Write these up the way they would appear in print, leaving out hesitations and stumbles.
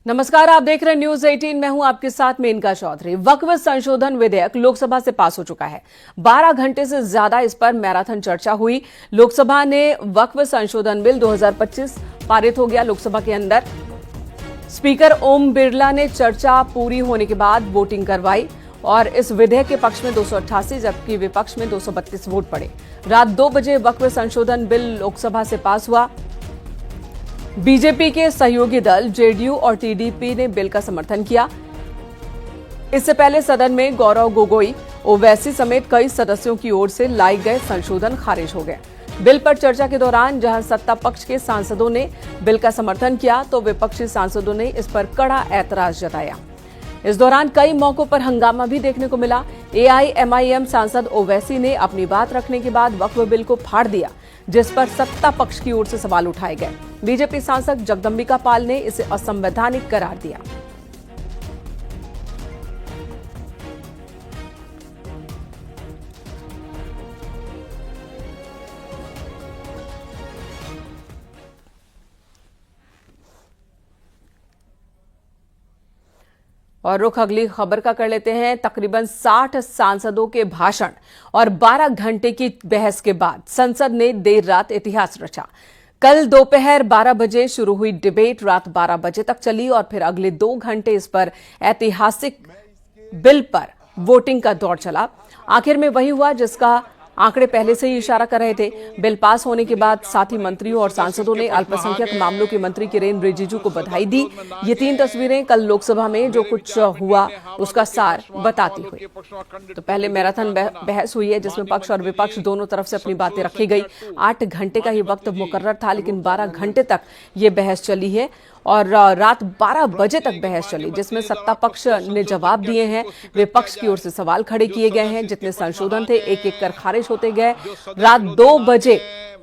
नमस्कार, आप देख रहे हैं न्यूज 18। मैं हूं आपके साथ मेनका चौधरी। वक्फ संशोधन विधेयक लोकसभा से पास हो चुका है। 12 घंटे से ज्यादा इस पर मैराथन चर्चा हुई। लोकसभा ने वक्फ संशोधन बिल 2025 पारित हो गया। लोकसभा के अंदर स्पीकर ओम बिरला ने चर्चा पूरी होने के बाद वोटिंग करवाई और इस विधेयक के पक्ष में 288 जबकि विपक्ष में 232 वोट पड़े। रात 2 बजे वक्फ संशोधन बिल लोकसभा से पास हुआ। बीजेपी के सहयोगी दल जेडीयू और टीडीपी ने बिल का समर्थन किया। इससे पहले सदन में गौरव गोगोई, ओवैसी समेत कई सदस्यों की ओर से लाए गए संशोधन खारिज हो गए। बिल पर चर्चा के दौरान जहां सत्ता पक्ष के सांसदों ने बिल का समर्थन किया तो विपक्षी सांसदों ने इस पर कड़ा ऐतराज जताया। इस दौरान कई मौकों पर हंगामा भी देखने को मिला। एआईएमआईएम सांसद ओवैसी ने अपनी बात रखने के बाद वक्फ बिल को फाड़ दिया, जिस पर सत्ता पक्ष की ओर से सवाल उठाए गए। बीजेपी सांसद जगदंबिका पाल ने इसे असंवैधानिक करार दिया। और रुख अगली खबर का कर लेते हैं। तकरीबन 60 सांसदों के भाषण और 12 घंटे की बहस के बाद संसद ने देर रात इतिहास रचा। कल दोपहर 12 बजे शुरू हुई डिबेट रात 12 बजे तक चली और फिर अगले 2 घंटे इस पर ऐतिहासिक बिल पर वोटिंग का दौर चला। आखिर में वही हुआ जिसका आंकड़े पहले से ही इशारा कर रहे थे। बिल पास होने के बाद साथी मंत्रियों और सांसदों ने अल्पसंख्यक मामलों के मंत्री किरेन रिजिजू को बधाई दी। ये 3 तस्वीरें कल लोकसभा में जो कुछ हुआ उसका सार बताती हुई। तो पहले मैराथन बहस हुई है जिसमें पक्ष और विपक्ष दोनों तरफ से अपनी बातें रखी गई। 8 घंटे का ये वक्त मुकर्रर था, लेकिन 12 घंटे तक ये बहस चली है और रात 12 बजे तक बहस चली, जिसमें सत्ता पक्ष ने जवाब दिए हैं, विपक्ष की ओर से सवाल खड़े किए गए हैं। जितने संशोधन थे एक एक कर खारिज होते गए।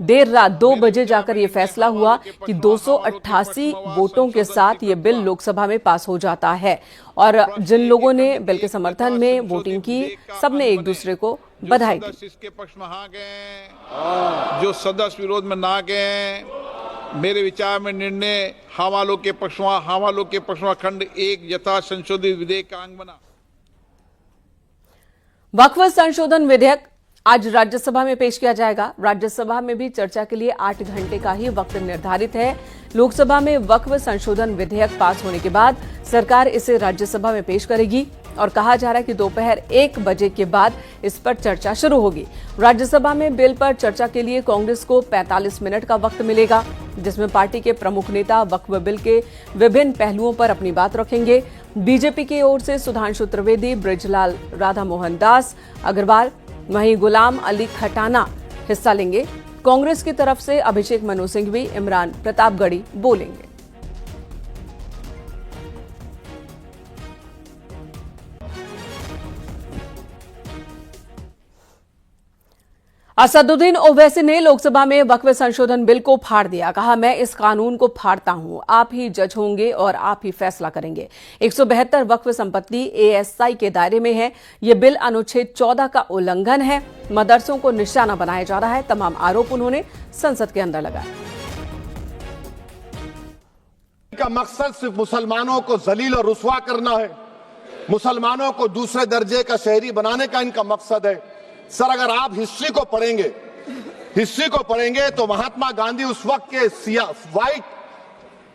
देर रात 2 बजे जाकर यह फैसला हुआ कि 288 वोटों के साथ ये बिल लोकसभा में पास हो जाता है। और जिन लोगों ने बिल के समर्थन में वोटिंग की, सबने एक दूसरे को बधाई दी। इसके पक्ष में हाँ गए, जो सदस्य विरोध में ना गए, मेरे विचार में निर्णय हाँ वालों के पक्ष में खंड 1 यथा संशोधित विधेयक का अंग बना। वक्फ संशोधन विधेयक आज राज्यसभा में पेश किया जाएगा। राज्यसभा में भी चर्चा के लिए 8 घंटे का ही वक्त निर्धारित है। लोकसभा में वक्फ संशोधन विधेयक पास होने के बाद सरकार इसे राज्यसभा में पेश करेगी और कहा जा रहा है कि दोपहर 1 बजे के बाद इस पर चर्चा शुरू होगी। राज्यसभा में बिल पर चर्चा के लिए कांग्रेस को 45 मिनट का वक्त मिलेगा, जिसमें पार्टी के प्रमुख नेता वक्फ बिल के विभिन्न पहलुओं पर अपनी बात रखेंगे। बीजेपी की ओर से सुधांशु त्रिवेदी, बृजलाल राधा मोहन दास अग्रवाल, वहीं गुलाम अली खटाना हिस्सा लेंगे। कांग्रेस की तरफ से अभिषेक मनु सिंघवी, इमरान प्रतापगढ़ी बोलेंगे। असदुद्दीन ओवैसी ने लोकसभा में वक्फ संशोधन बिल को फाड़ दिया। कहा, मैं इस कानून को फाड़ता हूं, आप ही जज होंगे और आप ही फैसला करेंगे। 172 वक्फ संपत्ति एएसआई के दायरे में है। यह बिल अनुच्छेद 14 का उल्लंघन है। मदरसों को निशाना बनाया जा रहा है। तमाम आरोप उन्होंने संसद के अंदर लगाए। का मकसद सिर्फ मुसलमानों को जलील और रुसवा करना है, मुसलमानों को दूसरे दर्जे का शहरी बनाने का इनका मकसद है। सर, अगर आप हिस्ट्री को पढ़ेंगे तो महात्मा गांधी उस वक्त के व्हाइट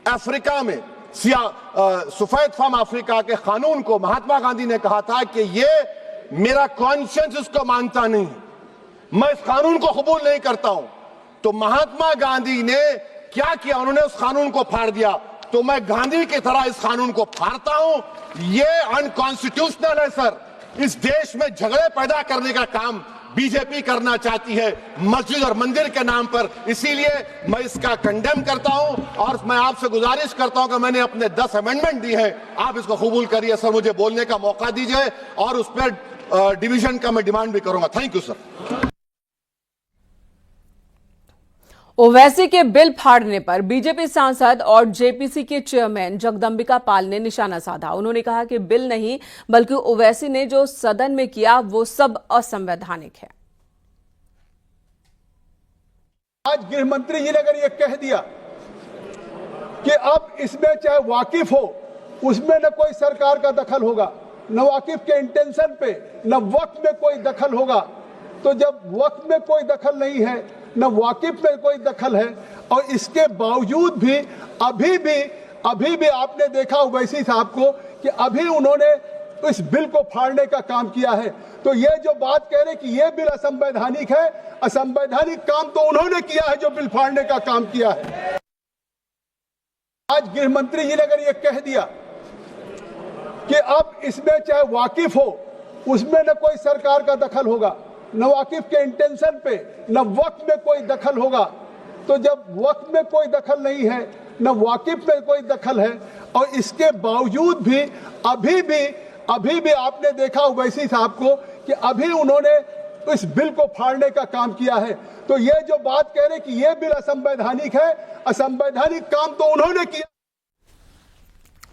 अफ्रीका में सफेद फार्म अफ्रीका के कानून को महात्मा गांधी ने कहा था कि ये मेरा कॉन्शियंस इसको मानता नहीं, मैं इस कानून को कबूल नहीं करता हूं। तो महात्मा गांधी ने क्या किया, उन्होंने उस कानून को फाड़ दिया। तो मैं गांधी की तरह इस कानून को फाड़ता हूं। ये अनकॉन्स्टिट्यूशनल है सर। इस देश में झगड़े पैदा करने का काम बीजेपी करना चाहती है मस्जिद और मंदिर के नाम पर। इसीलिए मैं इसका कंडेम करता हूं और मैं आपसे गुजारिश करता हूं कि मैंने अपने 10 अमेंडमेंट दी है, आप इसको कबूल करिए सर, मुझे बोलने का मौका दीजिए और उस पर डिवीजन का मैं डिमांड भी करूंगा। Thank you sir. ओवैसी के बिल फाड़ने पर बीजेपी सांसद और जेपीसी के चेयरमैन जगदंबिका पाल ने निशाना साधा। उन्होंने कहा कि बिल नहीं बल्कि ओवैसी ने जो सदन में किया वो सब असंवैधानिक है। आज गृह मंत्री जी ने अगर ये कह दिया कि अब इसमें चाहे वाकिफ हो उसमें न कोई सरकार का दखल होगा, न वाकिफ के इंटेंशन पे, न वक्त में कोई दखल होगा। तो जब वक्त में कोई दखल नहीं है, न वाकिफ में कोई दखल है, और इसके बावजूद भी अभी भी आपने देखा ओवैसी साहब को कि अभी उन्होंने इस बिल को फाड़ने का काम किया है। तो ये जो बात कह रहे कि ये बिल असंवैधानिक है, असंवैधानिक काम तो उन्होंने किया है जो बिल फाड़ने का काम किया है। आज गृह मंत्री जी ने अगर ये कह दिया कि अब इसमें चाहे वाकिफ हो, उसमें न कोई सरकार का दखल होगा, न वाकिफ के इंटेंशन पे, न वक्त में कोई दखल होगा। तो जब वक्त में कोई दखल नहीं है, न वाकिफ में कोई दखल है, और इसके बावजूद भी अभी भी आपने देखा ओवैसी साहब को कि अभी उन्होंने इस बिल को फाड़ने का काम किया है। तो ये जो बात कह रहे कि ये बिल असंवैधानिक है, असंवैधानिक काम तो उन्होंने किया।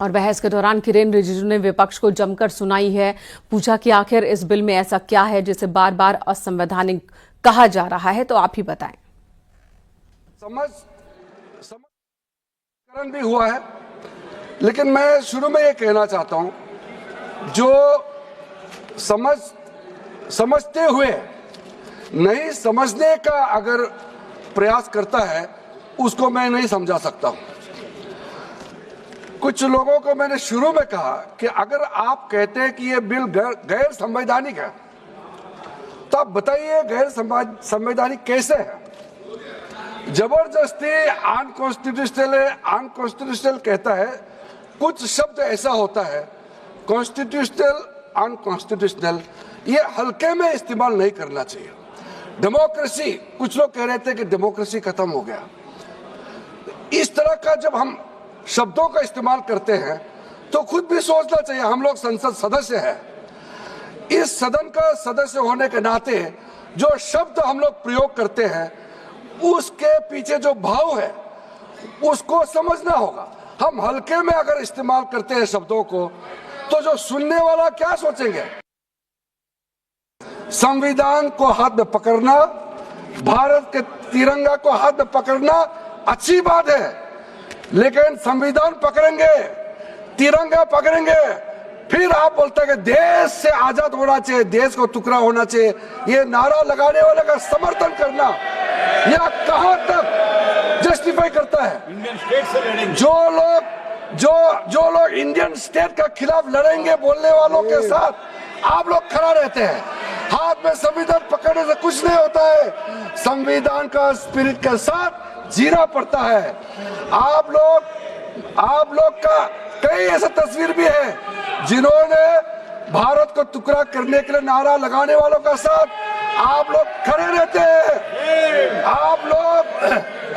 और बहस के दौरान किरेन रिजिजू ने विपक्ष को जमकर सुनाई है, पूछा कि आखिर इस बिल में ऐसा क्या है जिसे बार बार असंवैधानिक कहा जा रहा है, तो आप ही बताएं। समझकरण भी हुआ है, लेकिन मैं शुरू में ये कहना चाहता हूं, जो समझते हुए नहीं समझने का अगर प्रयास करता है, उसको मैं नहीं समझा सकता हूं। कुछ लोगों को मैंने शुरू में कहा कि अगर आप कहते हैं कि ये बिल गैर संवैधानिक है, तो आप बताइए गैर संवैधानिक कैसे है। जबरदस्ती अनकॉन्स्टिट्यूशनल कहता है। कुछ शब्द ऐसा होता है, कॉन्स्टिट्यूशनल, अनकॉन्स्टिट्यूशनल, ये हल्के में इस्तेमाल नहीं करना चाहिए। डेमोक्रेसी, कुछ लोग कह रहे थे कि डेमोक्रेसी खत्म हो गया। इस तरह का जब हम शब्दों का इस्तेमाल करते हैं तो खुद भी सोचना चाहिए। हम लोग संसद सदस्य हैं, इस सदन का सदस्य होने के नाते जो शब्द हम लोग प्रयोग करते हैं, उसके पीछे जो भाव है उसको समझना होगा। हम हल्के में अगर इस्तेमाल करते हैं शब्दों को, तो जो सुनने वाला क्या सोचेंगे। संविधान को हाथ में पकड़ना, भारत के तिरंगा को हाथ में पकड़ना अच्छी बात है, लेकिन संविधान पकड़ेंगे, तिरंगा पकड़ेंगे, फिर आप बोलते हैं कि देश से आजाद होना चाहिए, देश को टुकड़ा होना चाहिए, ये नारा लगाने वाले का समर्थन करना यह कहां तक जस्टिफाई करता है। इंडियन स्टेट से लड़ेंगे जो लोग इंडियन स्टेट के खिलाफ लड़ेंगे बोलने वालों के साथ आप लोग खड़ा रहते हैं। हाथ में संविधान पकड़ने से कुछ नहीं होता है, संविधान का स्पिरिट के साथ जीना पड़ता है। आप लोग का कई ऐसा तस्वीर भी है जिन्होंने भारत को टुकड़ा करने के लिए नारा लगाने वालों का साथ आप लोग खड़े रहते हैं। आप लोग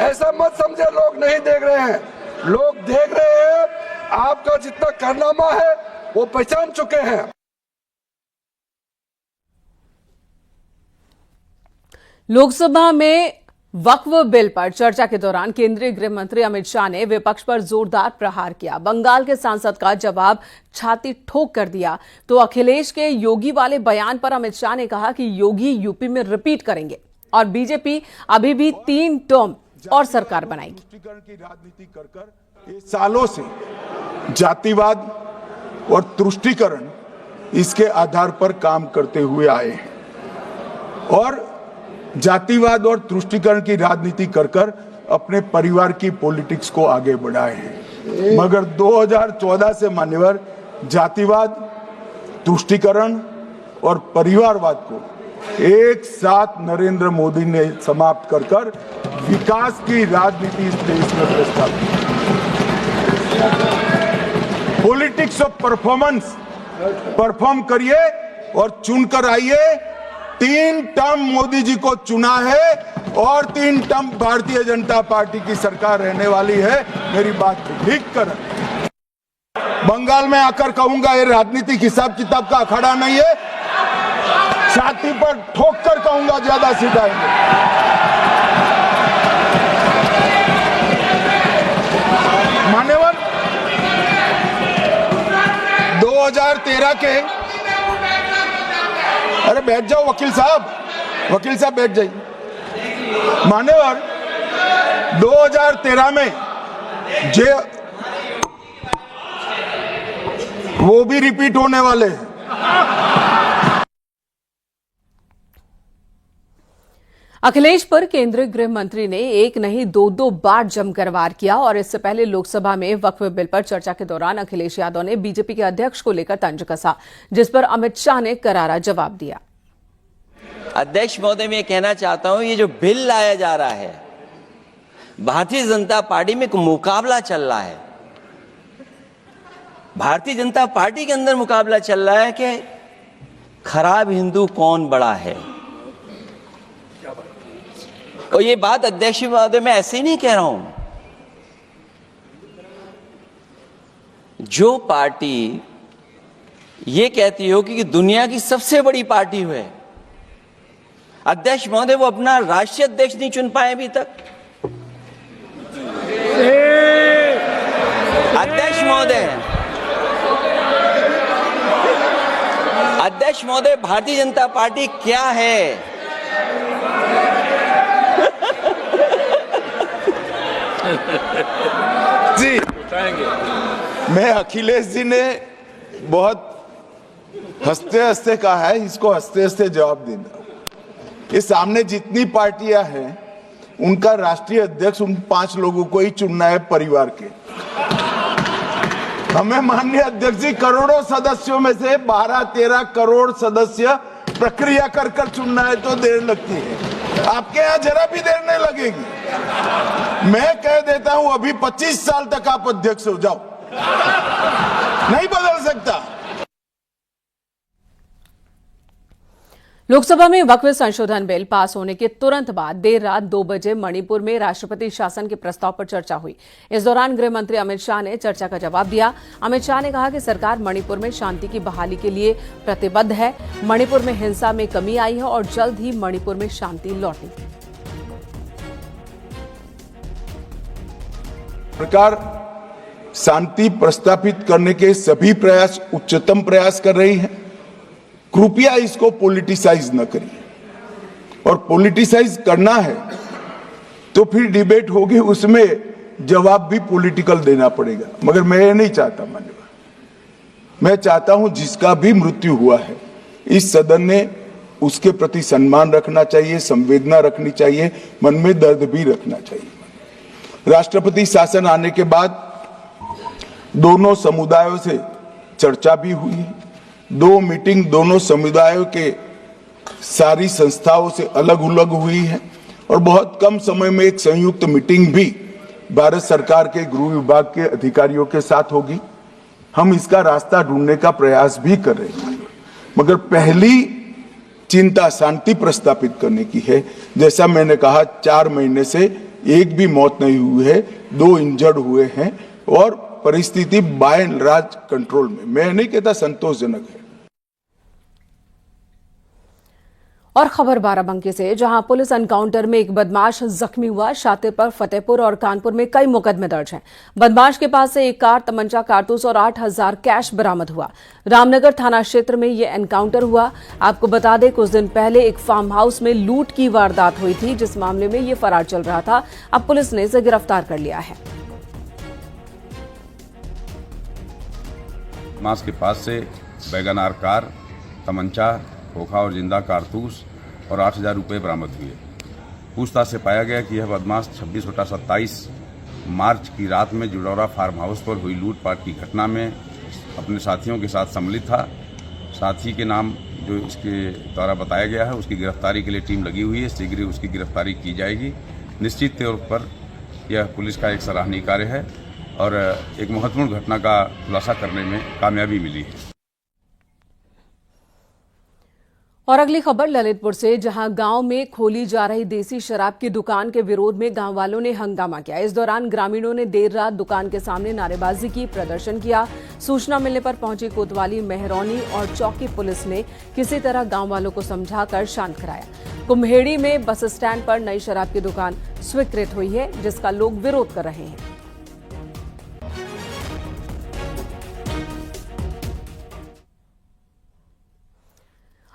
ऐसा मत समझे लोग नहीं देख रहे हैं, लोग देख रहे हैं। आपका जितना कारनामा है वो पहचान चुके हैं। लोकसभा में वक्फ बिल पर चर्चा के दौरान केंद्रीय गृह मंत्री अमित शाह ने विपक्ष पर जोरदार प्रहार किया। बंगाल के सांसद का जवाब छाती ठोक कर दिया तो अखिलेश के योगी वाले बयान पर अमित शाह ने कहा कि योगी यूपी में रिपीट करेंगे और बीजेपी अभी भी 3 टर्म और सरकार बनाएगी। की राजनीति कर सालों से जातिवाद और तुष्टीकरण इसके आधार पर काम करते हुए आए हैं और जातिवाद और तुष्टीकरण की राजनीति कर अपने परिवार की पॉलिटिक्स को आगे बढ़ाए हैं। मगर 2014 से मान्यवर जातिवाद, तुष्टीकरण और परिवारवाद को एक साथ नरेंद्र मोदी ने समाप्त कर विकास की राजनीति इस देश में प्रस्तावित। पॉलिटिक्स ऑफ परफॉर्मेंस, परफॉर्म करिए और चुनकर आइए। 3 टर्म मोदी जी को चुना है और 3 टर्म भारतीय जनता पार्टी की सरकार रहने वाली है। मेरी बात ठीक कर। बंगाल में आकर कहूंगा ये राजनीतिक हिसाब किताब का अखाड़ा नहीं है, छाती पर ठोक कर कहूंगा ज्यादा सीधाएंगे। मान्यवर 2013 के, अरे बैठ जाओ वकील साहब बैठ जाइए। मान्यवर 2013 में वो भी रिपीट होने वाले हैं। अखिलेश पर केंद्रीय गृह मंत्री ने एक नहीं दो बार जमकर वार किया और इससे पहले लोकसभा में वक्फ बिल पर चर्चा के दौरान अखिलेश यादव ने बीजेपी के अध्यक्ष को लेकर तंज कसा, जिस पर अमित शाह ने करारा जवाब दिया। अध्यक्ष महोदय, मैं कहना चाहता हूं, ये जो बिल लाया जा रहा है, भारतीय जनता पार्टी में एक मुकाबला चल रहा है। भारतीय जनता पार्टी के अंदर मुकाबला चल रहा है कि खराब हिंदू कौन बड़ा है। और ये बात अध्यक्ष महोदय मैं ऐसे ही नहीं कह रहा हूं। जो पार्टी ये कहती हो कि दुनिया की सबसे बड़ी पार्टी है, अध्यक्ष महोदय वो अपना राष्ट्रीय अध्यक्ष नहीं चुन पाए अभी तक। अध्यक्ष महोदय भारतीय जनता पार्टी क्या है? जी, मैं अखिलेश जी ने बहुत हंसते हंसते कहा है, इसको हंसते हंसते जवाब देना। ये सामने जितनी पार्टियां हैं उनका राष्ट्रीय अध्यक्ष उन 5 लोगों को ही चुनना है परिवार के। हमें माननीय अध्यक्ष जी करोड़ों सदस्यों में से 12-13 करोड़ सदस्य प्रक्रिया कर कर चुनना है तो देर लगती है। आपके यहाँ जरा भी देर नहीं लगेगी। मैं कह देता हूं अभी 25 साल तक आप अध्यक्ष हो जाओ, नहीं बदल सकता। लोकसभा में वक्फ संशोधन बिल पास होने के तुरंत बाद देर रात 2 बजे मणिपुर में राष्ट्रपति शासन के प्रस्ताव पर चर्चा हुई। इस दौरान गृह मंत्री अमित शाह ने चर्चा का जवाब दिया। अमित शाह ने कहा कि सरकार मणिपुर में शांति की बहाली के लिए प्रतिबद्ध है। मणिपुर में हिंसा में कमी आई है और जल्द ही मणिपुर में शांति लौटेगी। सरकार शांति प्रस्तापित करने के सभी प्रयास उच्चतम प्रयास कर रही है। कृपया इसको पॉलिटिसाइज न करिए, और पॉलिटिसाइज करना है तो फिर डिबेट होगी, उसमें जवाब भी पॉलिटिकल देना पड़ेगा। मगर मैं ये नहीं चाहता मान्यवर। मैं चाहता हूं जिसका भी मृत्यु हुआ है इस सदन ने उसके प्रति सम्मान रखना चाहिए, संवेदना रखनी चाहिए, मन में दर्द भी रखना चाहिए। राष्ट्रपति शासन आने के बाद दोनों समुदायों से चर्चा भी हुई। 2 मीटिंग दोनों समुदायों के सारी संस्थाओं से अलग अलग हुई है और बहुत कम समय में एक संयुक्त मीटिंग भी भारत सरकार के गृह विभाग के अधिकारियों के साथ होगी। हम इसका रास्ता ढूंढने का प्रयास भी कर रहे हैं, मगर पहली चिंता शांति प्रस्तापित करने की है। जैसा मैंने कहा, 4 महीने से एक भी मौत नहीं हुई है, 2 इंजर्ड हुए हैं और परिस्थिति बाय एंड लार्ज कंट्रोल में। मैं नहीं कहता संतोषजनक है। और खबर बाराबंकी से, जहां पुलिस एनकाउंटर में एक बदमाश जख्मी हुआ। शातिरपुर, फतेहपुर और कानपुर में कई मुकदमे दर्ज हैं। बदमाश के पास से एक कार, तमंचा, कारतूस और 8,000 कैश बरामद हुआ। रामनगर थाना क्षेत्र में यह एनकाउंटर हुआ। आपको बता दें, कुछ दिन पहले एक फार्म हाउस में लूट की वारदात हुई थी, जिस मामले में यह फरार चल रहा था। अब पुलिस ने इसे गिरफ्तार कर लिया है। बदमाश के पास से वैगनार कार, तमंचा, खोखा और जिंदा कारतूस और 8,000 रुपये बरामद हुए। पूछताछ से पाया गया कि यह बदमाश 26/27 मार्च की रात में जुडौरा फार्म हाउस पर हुई लूटपाट की घटना में अपने साथियों के साथ सम्मिलित था। साथी के नाम जो इसके द्वारा बताया गया है, उसकी गिरफ्तारी के लिए टीम लगी हुई है। शीघ्र उसकी गिरफ्तारी की जाएगी। निश्चित तौर पर यह पुलिस का एक सराहनीय कार्य है और एक महत्वपूर्ण घटना का खुलासा करने में कामयाबी मिली है। और अगली खबर ललितपुर से, जहां गांव में खोली जा रही देसी शराब की दुकान के विरोध में गांव वालों ने हंगामा किया। इस दौरान ग्रामीणों ने देर रात दुकान के सामने नारेबाजी की, प्रदर्शन किया। सूचना मिलने पर पहुंची कोतवाली, मेहरौनी और चौकी पुलिस ने किसी तरह गांव वालों को समझाकर शांत कराया। कुम्हेड़ी में बस स्टैंड पर नई शराब की दुकान स्वीकृत हुई है, जिसका लोग विरोध कर रहे हैं।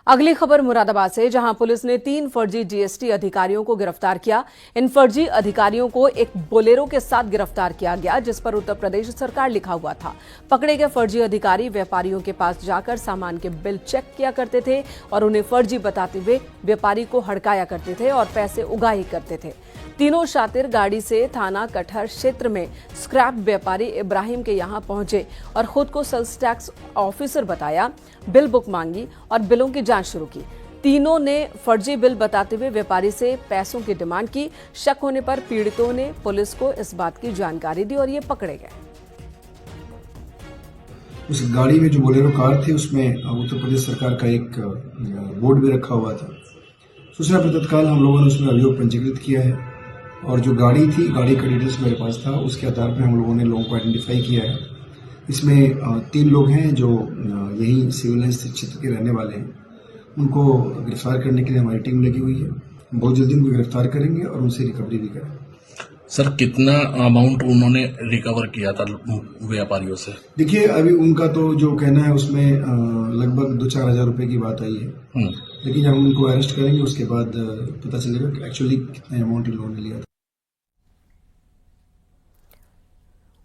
अगली खबर मुरादाबाद से, जहां पुलिस ने 3 फर्जी जीएसटी अधिकारियों को गिरफ्तार किया। इन फर्जी अधिकारियों को एक बोलेरो के साथ गिरफ्तार किया गया, जिस पर उत्तर प्रदेश सरकार लिखा हुआ था। पकड़े गए फर्जी अधिकारी व्यापारियों के पास जाकर सामान के बिल चेक किया करते थे और उन्हें फर्जी बताते हुए व्यापारी को हड़काया करते थे और पैसे उगाही करते थे। तीनों शातिर गाड़ी से थाना कटहर क्षेत्र में स्क्रैप व्यापारी इब्राहिम के यहां पहुंचे और खुद को सेल्स टैक्स ऑफिसर बताया, बिल बुक मांगी और बिलों की जांच शुरू की। तीनों ने फर्जी बिल बताते हुए व्यापारी से पैसों की डिमांड की। शक होने पर पीड़ितों ने पुलिस को इस बात की जानकारी दी और ये पकड़े गए। उस गाड़ी में जो बोलेरो कार थी उसमें उत्तर प्रदेश सरकार का एक बोर्ड भी रखा हुआ था। सूचना पर तत्काल हम लोगों ने उसमें अभियोग पंजीकृत किया है और जो गाड़ी थी, गाड़ी का डिटेल्स मेरे पास था, उसके आधार पर हम लोगों ने लोगों को आइडेंटिफाई किया है। इसमें 3 लोग हैं जो यही सिविल लाइन्स क्षेत्र के रहने वाले हैं। उनको गिरफ्तार करने के लिए हमारी टीम लगी हुई है। बहुत जल्दी उनको गिरफ्तार करेंगे और उनसे रिकवरी भी करेंगे। सर, कितना अमाउंट उन्होंने रिकवर किया था व्यापारियों से? देखिए, अभी उनका तो जो कहना है उसमें लगभग 2-4 हज़ार रुपए की बात आई है, लेकिन जब हम उनको अरेस्ट करेंगे उसके बाद पता चलेगा कि एक्चुअली कितना अमाउंट इन लोगों ने लिया था।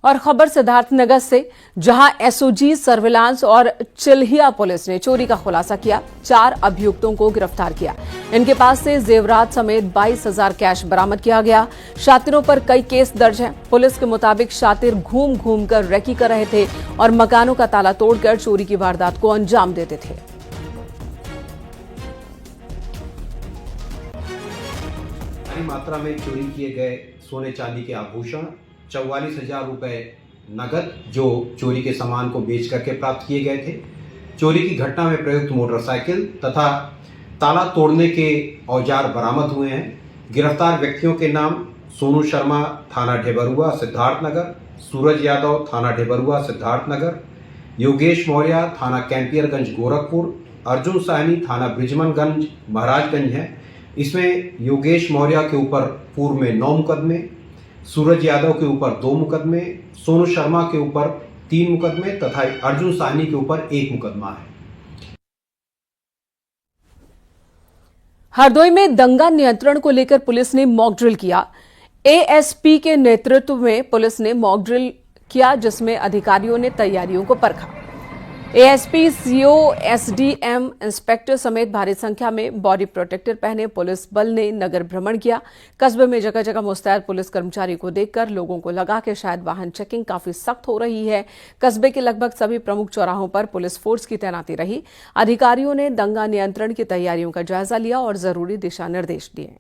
और खबर सिद्धार्थनगर से, जहां एसओजी सर्विलांस और चिल्हिया पुलिस ने चोरी का खुलासा किया। 4 अभियुक्तों को गिरफ्तार किया। इनके पास से जेवरात समेत 22,000 कैश बरामद किया गया। शातिरों पर कई केस दर्ज हैं। पुलिस के मुताबिक शातिर घूम घूम कर रेकी कर रहे थे और मकानों का ताला तोड़कर चोरी की वारदात को अंजाम देते थे। भारी मात्रा में चोरी किए गए सोने चांदी के आभूषण, 44,000 रुपए नगद जो चोरी के सामान को बेच करके प्राप्त किए गए थे। चोरी की घटना में प्रयुक्त मोटरसाइकिल तथा ताला तोड़ने के औजार बरामद हुए हैं। गिरफ्तार व्यक्तियों के नाम सोनू शर्मा, थाना ढेबरुआ सिद्धार्थनगर, सूरज यादव, थाना ढेबरुआ सिद्धार्थनगर, योगेश मौर्य, थाना कैंपियरगंज गोरखपुर, अर्जुन साहनी, थाना ब्रिजमनगंज महाराजगंज है। इसमें योगेश मौर्य के ऊपर पूर्व में 9 मुकदमे, सूरज यादव के ऊपर 2 मुकदमे, सोनू शर्मा के ऊपर 3 मुकदमे तथा अर्जुन साहनी के ऊपर 1 मुकदमा है। हरदोई में दंगा नियंत्रण को लेकर पुलिस ने मॉक ड्रिल किया। एएसपी के नेतृत्व में पुलिस ने मॉक ड्रिल किया, जिसमें अधिकारियों ने तैयारियों को परखा। एएसपी, सीओ, एसडीएम, इंस्पेक्टर समेत भारी संख्या में बॉडी प्रोटेक्टर पहने पुलिस बल ने नगर भ्रमण किया। कस्बे में जगह जगह मुस्तैद पुलिस कर्मचारी को देखकर लोगों को लगा कि शायद वाहन चेकिंग काफी सख्त हो रही है। कस्बे के लगभग सभी प्रमुख चौराहों पर पुलिस फोर्स की तैनाती रही। अधिकारियों ने दंगा नियंत्रण की तैयारियों का जायजा लिया और जरूरी दिशा निर्देश दिए।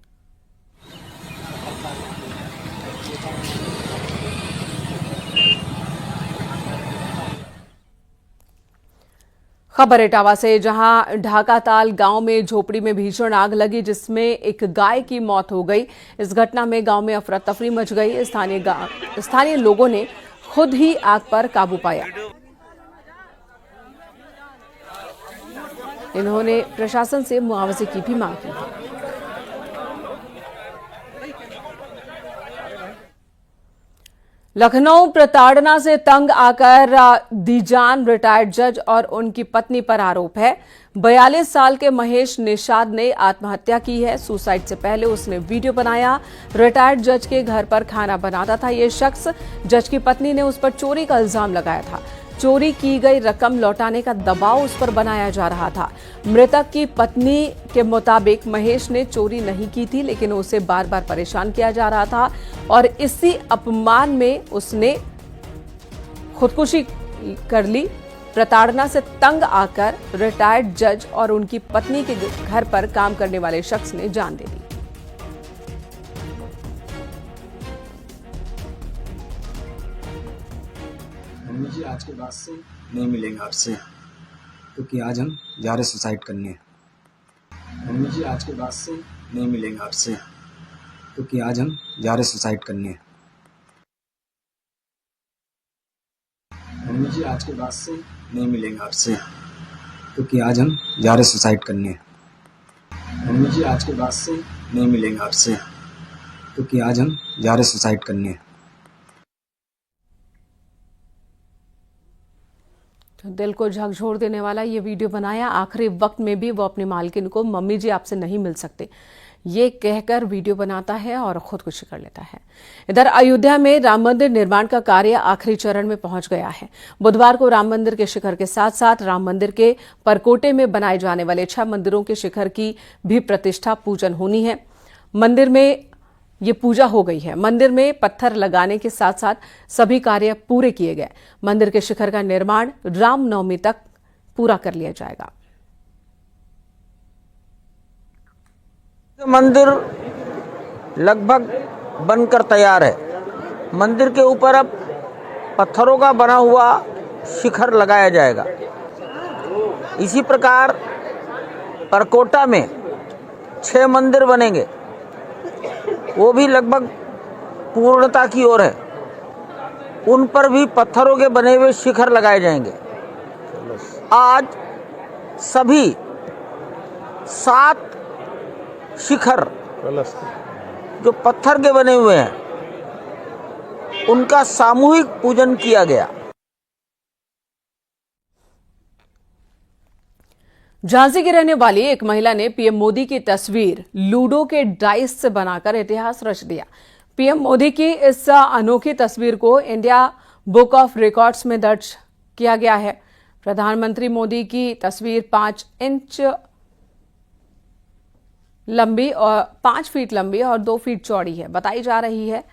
खबर इटावा से, जहां ढाकाताल गांव में झोपड़ी में भीषण आग लगी, जिसमें एक गाय की मौत हो गई। इस घटना में गांव में अफरा तफरी मच गई। स्थानीय लोगों ने खुद ही आग पर काबू पाया। इन्होंने प्रशासन से मुआवजे की भी मांग की। लखनऊ प्रताड़ना से तंग आकर दी जान रिटायर्ड जज और उनकी पत्नी पर आरोप है। 42 साल के महेश निषाद ने आत्महत्या की है। सुसाइड से पहले उसने वीडियो बनाया। रिटायर्ड जज के घर पर खाना बनाता था ये शख्स। जज की पत्नी ने उस पर चोरी का इल्जाम लगाया था। चोरी की गई रकम लौटाने का दबाव उस पर बनाया जा रहा था। मृतक की पत्नी के मुताबिक महेश ने चोरी नहीं की थी, लेकिन उसे बार बार परेशान किया जा रहा था और इसी अपमान में उसने खुदकुशी कर ली। प्रताड़ना से तंग आकर रिटायर्ड जज और उनकी पत्नी के घर पर काम करने वाले शख्स ने जान दे दी। मम्मी जी आज के बाद से नहीं मिलेंगे आपसे, क्योंकि आज हम जा रहे सुसाइड करने। मम्मी जी आज के बाद से नहीं मिलेंगे आपसे, क्योंकि आज हम जा रहे सुसाइड करने। मम्मी जी आज के बाद से नहीं मिलेंगे आपसे, क्योंकि आज हम जा रहे सुसाइड करने। मम्मी जी आज के बाद से नहीं मिलेंगे आपसे, क्योंकि आज हम जा रहे सुसाइड करने। तो दिल को झकझोर देने वाला ये वीडियो बनाया। आखिरी वक्त में भी वो अपनी मालकिन को मम्मी जी आपसे नहीं मिल सकते ये कहकर वीडियो बनाता है और खुदकुशी कर लेता है। इधर अयोध्या में राम मंदिर निर्माण का कार्य आखिरी चरण में पहुंच गया है। बुधवार को राम मंदिर के शिखर के साथ साथ राम मंदिर के परकोटे में बनाए जाने वाले 6 मंदिरों के शिखर की भी प्रतिष्ठा पूजन होनी है। मंदिर में ये पूजा हो गई है। मंदिर में पत्थर लगाने के साथ साथ सभी कार्य पूरे किए गए। मंदिर के शिखर का निर्माण रामनवमी तक पूरा कर लिया जाएगा। मंदिर लगभग बनकर तैयार है। मंदिर के ऊपर अब पत्थरों का बना हुआ शिखर लगाया जाएगा। इसी प्रकार परकोटा में 6 मंदिर बनेंगे, वो भी लगभग पूर्णता की ओर है। उन पर भी पत्थरों के बने हुए शिखर लगाए जाएंगे। आज सभी 7 शिखर जो पत्थर के बने हुए हैं उनका सामूहिक पूजन किया गया। झांसी की रहने वाली एक महिला ने पीएम मोदी की तस्वीर लूडो के डाइस से बनाकर इतिहास रच दिया। पीएम मोदी की इस अनोखी तस्वीर को इंडिया बुक ऑफ रिकॉर्ड्स में दर्ज किया गया है। प्रधानमंत्री मोदी की तस्वीर 5 इंच लंबी और 5 फीट लंबी और 2 फीट चौड़ी है बताई जा रही है।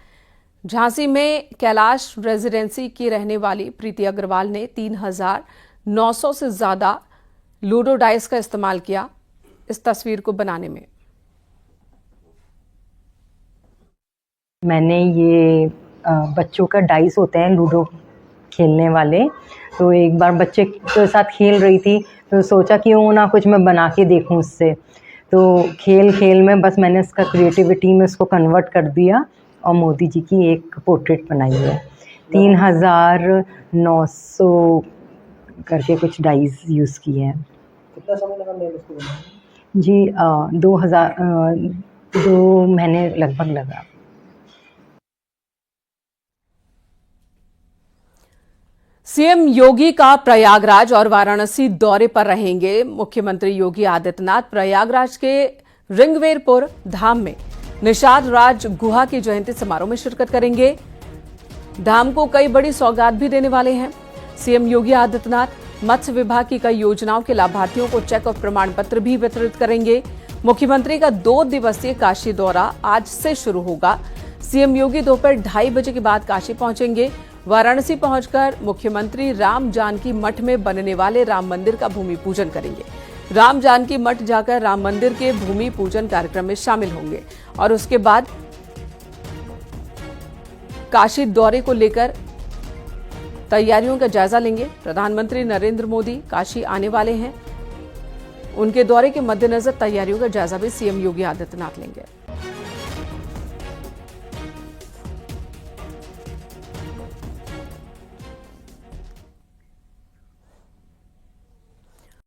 झांसी में कैलाश रेजिडेंसी की रहने वाली प्रीति अग्रवाल ने 3900 से ज्यादा लूडो डाइस का इस्तेमाल किया इस तस्वीर को बनाने में। मैंने ये बच्चों का डाइस होते हैं लूडो खेलने वाले, तो एक बार बच्चे के साथ खेल रही थी तो सोचा कि क्यों ना कुछ मैं बना के देखूं उससे। तो खेल में बस मैंने इसका क्रिएटिविटी में इसको कन्वर्ट कर दिया और मोदी जी की एक पोर्ट्रेट बनाई है। 3900 करके कुछ डाइस यूज़ किए हैं। कितना समय लगा मैम इसको बनाने में? जी 2 महीने लगभग लगा। सीएम योगी का प्रयागराज और वाराणसी दौरे पर रहेंगे। मुख्यमंत्री योगी आदित्यनाथ प्रयागराज के रिंगवेरपुर धाम में निषाद राज गुहा की जयंती समारोह में शिरकत करेंगे। धाम को कई बड़ी सौगात भी देने वाले हैं। सीएम योगी आदित्यनाथ मत्स्य विभाग की कई योजनाओं के लाभार्थियों को चेक और प्रमाण पत्र भी वितरित करेंगे। मुख्यमंत्री का 2 दिवसीय काशी दौरा आज से शुरू होगा। सीएम योगी दोपहर 2:30 बजे के बाद काशी पहुंचेंगे। वाराणसी पहुंचकर मुख्यमंत्री राम जानकी मठ में बनने वाले राम मंदिर का भूमि पूजन करेंगे। राम जानकी मठ जाकर राम मंदिर के भूमि पूजन कार्यक्रम में शामिल होंगे और उसके बाद काशी दौरे को लेकर तैयारियों का जायजा लेंगे। प्रधानमंत्री नरेंद्र मोदी काशी आने वाले हैं। उनके दौरे के मद्देनजर तैयारियों का जायजा भी सीएम योगी आदित्यनाथ लेंगे।